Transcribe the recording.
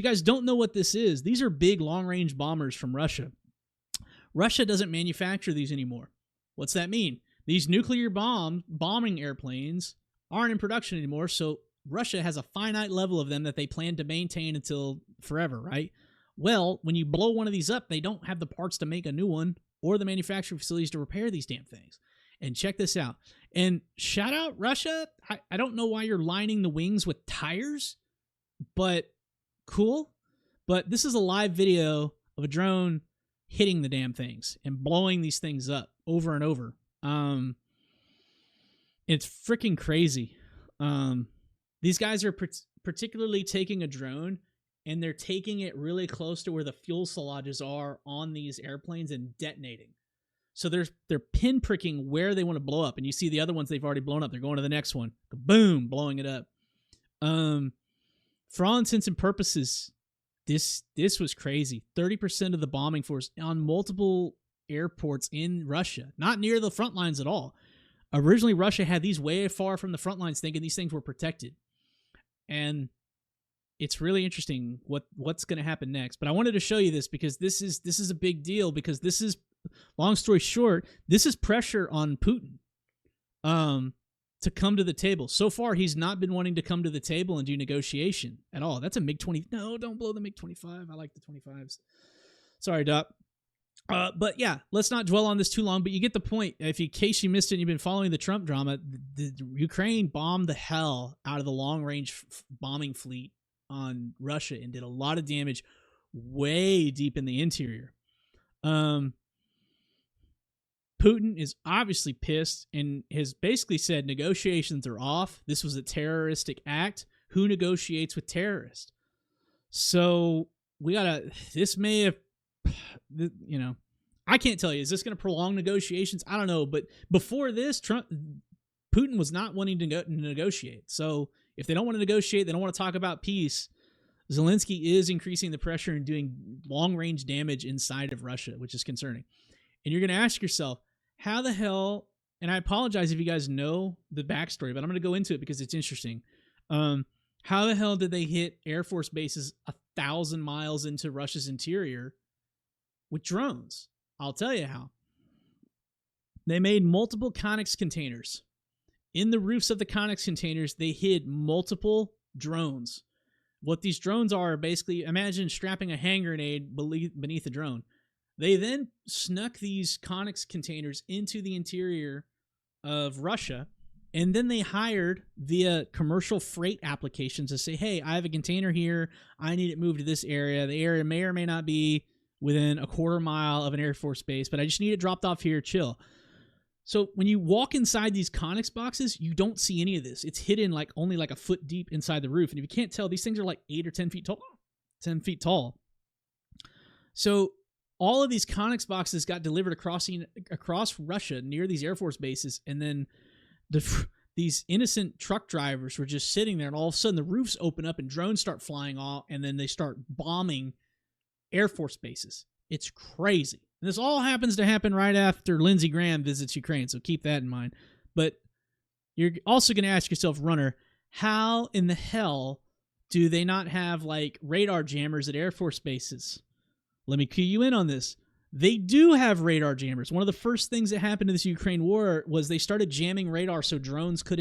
you guys don't know what this is, these are big long-range bombers from Russia. Russia doesn't manufacture these anymore. What's that mean? These nuclear bombing airplanes aren't in production anymore, so Russia has a finite level of them that they plan to maintain until forever, right? Well, when you blow one of these up, they don't have the parts to make a new one or the manufacturing facilities to repair these damn things. And check this out. And shout out Russia. I don't know why you're lining the wings with tires, but cool. But this is a live video of a drone hitting the damn things and blowing these things up over and over. It's freaking crazy. These guys are particularly taking a drone and they're taking it really close to where the fuel cylages are on these airplanes and detonating. So they're pinpricking where they want to blow up. And you see the other ones they've already blown up. They're going to the next one. Boom, blowing it up. For all intents and purposes, this was crazy. 30% of the bombing force on multiple airports in Russia, not near the front lines at all. Originally, Russia had these way far from the front lines, thinking these things were protected. And it's really interesting what's going to happen next. But I wanted to show you this because this is a big deal, because this is, long story short, this is pressure on Putin to come to the table. So far, he's not been wanting to come to the table and do negotiation at all. That's a MiG-20. No, don't blow the MiG-25. I like the 25s. Sorry, Doc. But yeah, let's not dwell on this too long, but you get the point. In case you missed it and you've been following the Trump drama, the Ukraine bombed the hell out of the long-range bombing fleet on Russia and did a lot of damage way deep in the interior. Putin is obviously pissed and has basically said negotiations are off. This was a terroristic act. Who negotiates with terrorists? So this may have, I can't tell you. Is this going to prolong negotiations? I don't know. But before this, Putin was not wanting to negotiate. So if they don't want to negotiate, they don't want to talk about peace. Zelensky is increasing the pressure and doing long-range damage inside of Russia, which is concerning. And you're going to ask yourself, how the hell, and I apologize if you guys know the backstory, but I'm going to go into it because it's interesting. How the hell did they hit Air Force bases 1,000 miles into Russia's interior with drones? I'll tell you how. They made multiple Connex containers. In the roofs of the Connex containers, they hid multiple drones. What these drones are basically, imagine strapping a hand grenade beneath a drone. They then snuck these Connex containers into the interior of Russia, and then they hired via commercial freight applications to say, hey, I have a container here. I need it moved to this area. The area may or may not be within a quarter mile of an Air Force base, but I just need it dropped off here. Chill. So when you walk inside these Connex boxes, you don't see any of this. It's hidden only a foot deep inside the roof. And if you can't tell, these things are like 8 or 10 feet tall. 10 feet tall. So all of these Connex boxes got delivered across Russia near these Air Force bases. And then these innocent truck drivers were just sitting there. And all of a sudden the roofs open up and drones start flying off. And then they start bombing Air Force bases. It's crazy. And this all happens to happen right after Lindsey Graham visits Ukraine, so keep that in mind. But you're also going to ask yourself, runner, how in the hell do they not have radar jammers at Air Force bases? Let me cue you in on this. They do have radar jammers. One of the first things that happened in this Ukraine war was they started jamming radar so drones couldn't